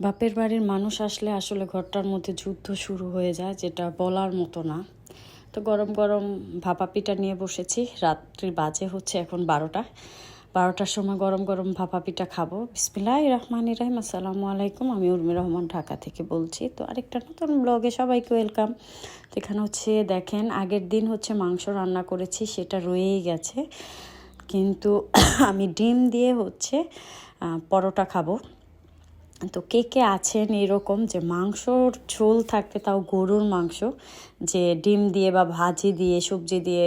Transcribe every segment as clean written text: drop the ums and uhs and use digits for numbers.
বাপের বাড়ির মানুষ আসলে আসলে ঘরটার মধ্যে যুদ্ধ শুরু হয়ে যায়, যেটা বলার মতো না। তো গরম গরম ভাপা পিঠা নিয়ে বসেছি। রাত্রি বাজে হচ্ছে এখন 12টার সময় গরম গরম ভাপা পিঠা খাবো। বিসমিল্লাহির রহমানির রহিম। আসসালামু আলাইকুম, আমি উর্মি রহমান ঢাকা থেকে বলছি। তো আরেকটা নতুন ব্লগে সবাইকে ওয়েলকাম। তো এখানে হচ্ছে দেখেন, আগের দিন হচ্ছে মাংস রান্না করেছি, সেটা রয়েই গেছে। কিন্তু আমি ডিম দিয়ে হচ্ছে পরোটা খাবো। তো কে কে আছেন এরকম যে মাংসর ঝোল থাকতে, তাও গরুর মাংস, যে ডিম দিয়ে বা ভাজি দিয়ে সবজি দিয়ে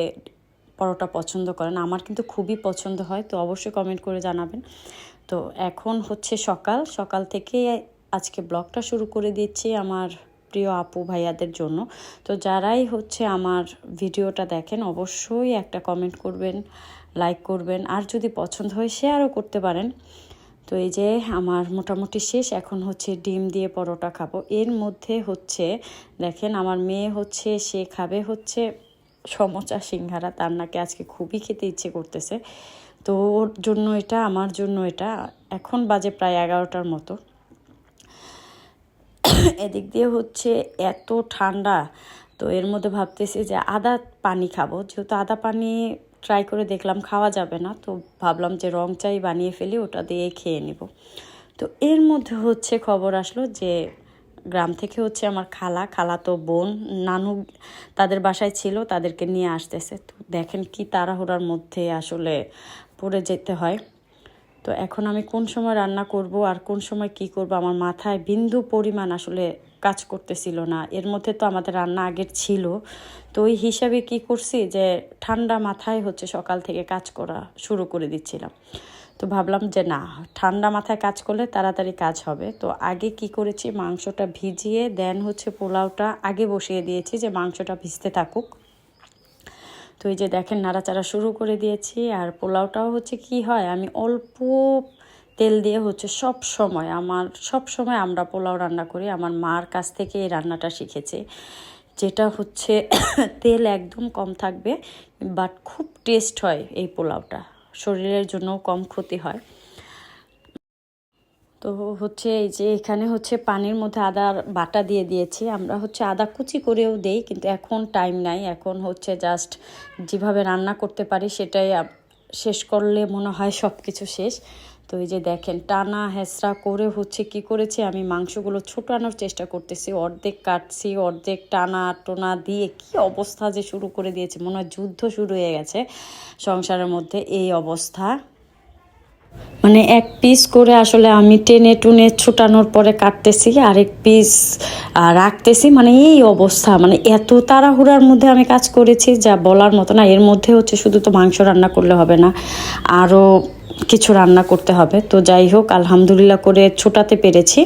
পরোটা পছন্দ করেন? আমার কিন্তু খুবই পছন্দ হয়। তো অবশ্যই কমেন্ট করে জানাবেন। তো এখন হচ্ছে সকাল সকাল থেকে আজকে ব্লগটা শুরু করে দিচ্ছি আমার প্রিয় আপু ভাইয়াদের জন্য। তো যারাই হচ্ছে আমার ভিডিওটা দেখেন, অবশ্যই একটা কমেন্ট করবেন, লাইক করবেন, আর যদি পছন্দ হয় শেয়ারও করতে পারেন। তো এই যে আমার মোটামুটি শেষ। এখন হচ্ছে ডিম দিয়ে পরোটা খাবো। এর মধ্যে হচ্ছে দেখেন, আমার মেয়ে হচ্ছে সে খাবে হচ্ছে সমোসা সিঙ্গারা, তার নাকি আজকে খুবই খেতে ইচ্ছে করতেছে। তো ওর জন্য এটা, আমার জন্য এটা। এখন বাজে প্রায় 11টার মতো। এদিক দিয়ে হচ্ছে এত ঠান্ডা, তো এর মধ্যে ভাবতেছি যে আদা পানি খাবো। যেহেতু আদা পানি ট্রাই করে দেখলাম খাওয়া যাবে না, তো ভাবলাম যে রং চাই বানিয়ে ফেলি, ওটা দিয়ে খেয়ে নিব। তো এর মধ্যে হচ্ছে খবর আসলো যে গ্রাম থেকে হচ্ছে আমার খালাতো বোন, নানু তাদের বাসায় ছিল, তাদেরকে নিয়ে আসতেছে। তো দেখেন কি তাড়াহুড়ার মধ্যে আসলে পড়ে যেতে হয়। তো এখন আমি কোন সময় রান্না করব আর কোন সময় কি করব, আমার মাথায় বিন্দু পরিমাণ আসলে কাজ করতেছিল না। এর মধ্যে তো আমাদের রান্না আগের ছিল, তো ওই হিসাবে কি করছি যে ঠান্ডা মাথায় হচ্ছে সকাল থেকে কাজ করা শুরু করে দিচ্ছিলাম। তো ভাবলাম যে না, ঠান্ডা মাথায় কাজ করলে তাড়াতাড়ি কাজ হবে। তো আগে কি করেছি, মাংসটা ভিজিয়ে দেন হচ্ছে পোলাওটা আগে বসিয়ে দিয়েছি যে মাংসটা ভিজতে থাকুক। তো এই যে দেখেন, নাড়াচাড়া শুরু করে দিয়েছি। আর পোলাওটাও হচ্ছে কি হয়, আমি অল্প তেল দিয়ে হচ্ছে সব সময় আমরা পোলাও রান্না করি। আমার মার কাছ থেকে এই রান্নাটা শিখেছি, যেটা হচ্ছে তেল একদম কম থাকবে, বাট খুব টেস্ট হয় এই পোলাওটা, শরীরের জন্য কম ক্ষতি হয়। তো হচ্ছে এই যে এখানে হচ্ছে পানির মধ্যে আদার বাটা দিয়ে দিয়েছি। আমরা হচ্ছে আদা কুচি করেও দেই, কিন্তু এখন টাইম নাই। এখন হচ্ছে জাস্ট যেভাবে রান্না করতে পারি সেটাই শেষ করলে মনে হয় সব কিছু শেষ। তো এই যে দেখেন, টানা হেঁচড়া করে হচ্ছে কি করেছি, আমি মাংসগুলো ছোটানোর চেষ্টা করতেছি, অর্ধেক কাটছি, অর্ধেক টানা টোনা দিয়ে কি অবস্থা যে শুরু করে দিয়েছে, মনে হয় যুদ্ধ শুরু হয়ে গেছে সংসারের মধ্যে। এই অবস্থা, মানে এক পিস করে আসলে আমি টেনে টুনে ছুটানোর পরে কাটতেছি, আরেক পিস রাখতেছি। মানে এই অবস্থা, মানে এত তাড়াহুড়ার মধ্যে আমি কাজ করেছি যা বলার মতো না। এর মধ্যে হচ্ছে শুধু তো মাংস রান্না করলে হবে না, আরও কিছু রান্না করতে হবে। তো যাই হোক, আলহামদুলিল্লাহ করে ছোটাতে পেরেছি।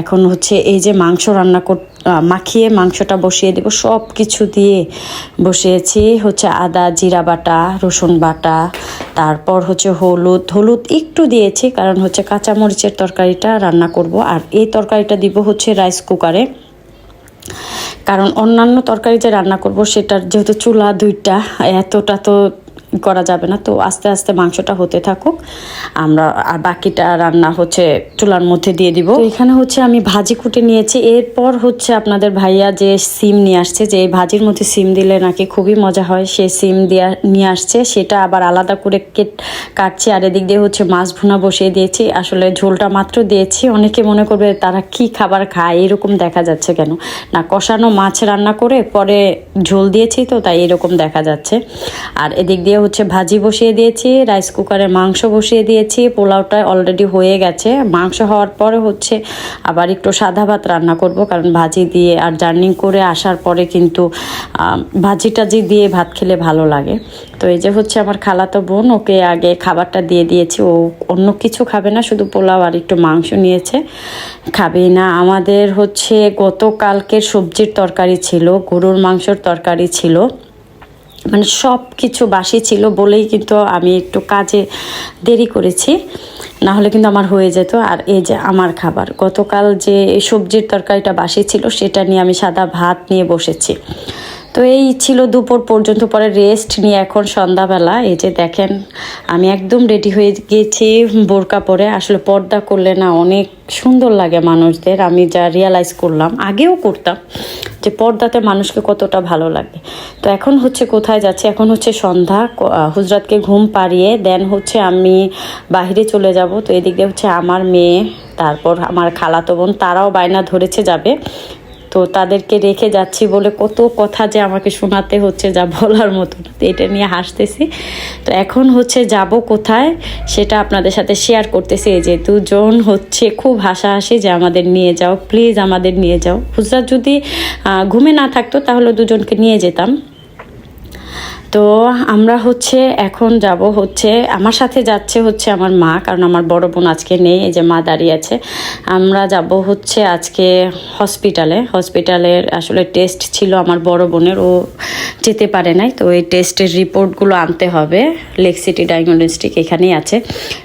এখন হচ্ছে এই যে মাংস রান্না মাখিয়ে মাংসটা বসিয়ে দেব, সব কিছু দিয়ে বসিয়েছি। হচ্ছে আদা জিরা বাটা, রসুন বাটা, তারপর হচ্ছে হলুদ একটু দিয়েছি, কারণ হচ্ছে কাঁচামরিচের তরকারিটা রান্না করব। আর এই তরকারিটা দিব হচ্ছে রাইস কুকারে, কারণ অন্যান্য তরকারি যে রান্না করব সেটার যেহেতু চুলা দুইটা, এতটা তো করা যাবে না। তো আস্তে আস্তে মাংসটা হতে থাকুক, আমরা আর বাকিটা রান্না হচ্ছে চুলার মধ্যে দিয়ে দিব। তো এখানে হচ্ছে আমি ভাজি কুটে নিয়েছি। এরপর হচ্ছে আপনাদের ভাইয়া যে সিম নিয়ে আসছে, যে এই ভাজির মধ্যে সিম দিলে নাকি খুবই মজা হয়, সে সিম দিয়ে নিয়ে আসছে, সেটা আবার আলাদা করে কাটছি। আর এদিক দিয়ে হচ্ছে মাছ ভুনা বসিয়ে দিয়েছি। আসলে ঝোলটা মাত্র দিয়েছি, অনেকে মনে করবে তারা কি খাবার খায়, এরকম দেখা যাচ্ছে কেন, না কষানো মাছ রান্না করে পরে ঝোল দিয়েছি, তো তাই এরকম দেখা যাচ্ছে। আর এদিক দিয়ে হচ্ছে ভাজি বসিয়ে দিয়েছি, রাইস কুকারে মাংস বসিয়ে দিয়েছি। পোলাওটা অলরেডি হয়ে গেছে। মাংস হওয়ার পরে হচ্ছে আবার একটু সাদা ভাত রান্না করব, কারণ ভাজি দিয়ে আর জার্নি করে আসার পরে কিন্তু ভাজি টাজি দিয়ে ভাত খেলে ভালো লাগে। তো এই যে হচ্ছে আমার খালাতো বোন, ওকে আগে খাবারটা দিয়ে দিয়েছি। ও অন্য কিছু খাবে না, শুধু পোলাও আর একটু মাংস নিয়েছে, খাবেই না। আমাদের হচ্ছে গতকালকের সবজির তরকারি ছিল, গরুর মাংসর তরকারি ছিল, মানে সব কিছু বাসি ছিল বলেই কিন্তু আমি একটু কাজে দেরি করেছি, না হলে কিন্তু আমার হয়ে যেত। আর এই যে আমার খাবার, গতকাল যে সবজির তরকারিটা বাসি ছিল সেটা নিয়ে আমি সাদা ভাত নিয়ে বসেছি। তো এই ছিল দুপুর পর্যন্ত, পরে রেস্ট নিয়ে এখন সন্ধ্যাবেলা। এই যে দেখেন আমি একদম রেডি হয়ে গেছি বোরকা পরে। আসলে পর্দা করলে না অনেক সুন্দর লাগে মানুষদের, আমি যা রিয়ালাইজ করলাম, আগেও করতাম যে পর্দাতে মানুষকে কতটা ভালো লাগে। তো এখন হচ্ছে কোথায় যাচ্ছি, এখন হচ্ছে সন্ধ্যা, হুজরাতকে ঘুম পাড়িয়ে দেন হচ্ছে আমি বাহিরে চলে যাব। তো এদিকে হচ্ছে আমার মেয়ে, তারপর আমার খালাতো বোন, তারাও বায়না ধরেছে যাবে। তো তাদেরকে রেখে যাচ্ছি বলে কত কথা যে আমাকে শোনাতে হচ্ছে, যা বলার মতো না। তো এটা নিয়ে হাসতেছি। তো এখন হচ্ছে যাব কোথায় সেটা আপনাদের সাথে শেয়ার করতেছি। এই যে দুজন হচ্ছে খুব হাসাহাসি যে আমাদের নিয়ে যাও, প্লিজ আমাদের নিয়ে যাও। হুজরাত যদি ঘুমে না থাকতো তাহলে দুজনকে নিয়ে যেতাম। তো আমরা হচ্ছে এখন যাব হচ্ছে, আমার সাথে যাচ্ছে হচ্ছে আমার মা, কারণ আমার বড় বোন আজকে নেই। এই যে মা দাঁড়িয়ে আছে। আমরা যাব হচ্ছে আজকে হসপিটালের আসলে টেস্ট ছিল আমার বড় বোনের, ও যেতে পারে নাই। তো এই টেস্টের রিপোর্টগুলো আনতে হবে, লেক সিটি ডায়াগনস্টিক এখানেই আছে।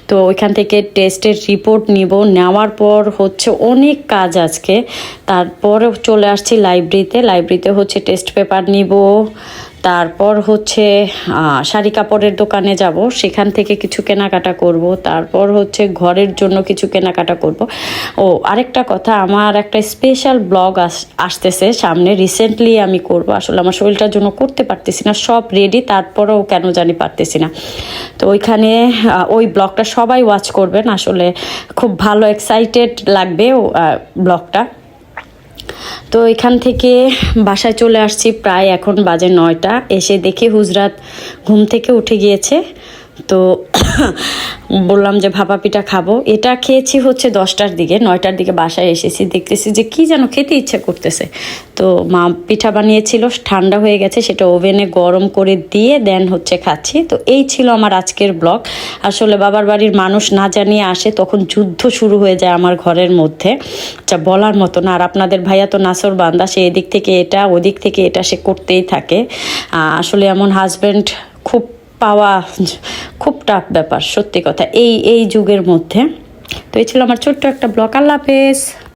তো ওইখান থেকে টেস্টের রিপোর্ট নিব, নেওয়ার পর হচ্ছে অনেক কাজ আজকে। তারপর চলে আসছি লাইব্রেরিতে হচ্ছে টেস্ট পেপার নিব। তারপর হচ্ছে শাড়ি কাপড়ের দোকানে যাব, সেখান থেকে কিছু কেনাকাটা করব। তারপর হচ্ছে ঘরের জন্য কিছু কেনাকাটা করব। ও আরেকটা কথা, আমার একটা স্পেশাল ব্লগ আসতেছে সামনে, রিসেন্টলি আমি করব। আসলে আমার শরীরটার জন্য করতে পারতেছি না, সব রেডি, তারপরেও কেন জানি পারতেছি না। তো ওইখানে ওই ব্লগটা সবাই ওয়াচ করবেন, আসলে খুব ভালো এক্সাইটেড লাগবে ব্লগটা। তো এখান থেকে বাসায় চলে আসছি, প্রায় এখন বাজে 9টা। এসে দেখি হুজরাত ঘুম থেকে উঠে গিয়েছে। তো বললাম যে ভাপা পিঠা খাবো। এটা খেয়েছি হচ্ছে 10টার দিকে, 9টার দিকে বাসায় এসেছি, দেখতেছি যে কি যেন খেতে ইচ্ছে করতেছে। তো মা পিঠা বানিয়েছিল, ঠান্ডা হয়ে গেছে, সেটা ওভেনে গরম করে দিয়ে দেন হচ্ছে খাচ্ছি। তো এই ছিল আমার আজকের ব্লগ। আসলে বাবার বাড়ির মানুষ না জানিয়ে আসে, তখন যুদ্ধ শুরু হয়ে যায় আমার ঘরের মধ্যে, যা বলার মতো না। আর আপনাদের ভাইয়া তো নাসর বান্দা, সে এদিক থেকে এটা ওদিক থেকে এটা সে করতেই থাকে। আসলে এমন হাজব্যান্ড পাওয়া খুব টাফ ব্যাপার, সত্যি কথা, এই যুগের মধ্যে। তো এই ছিল আমার ছোট্ট একটা ব্লগ। আল্লাহ হাফেজ।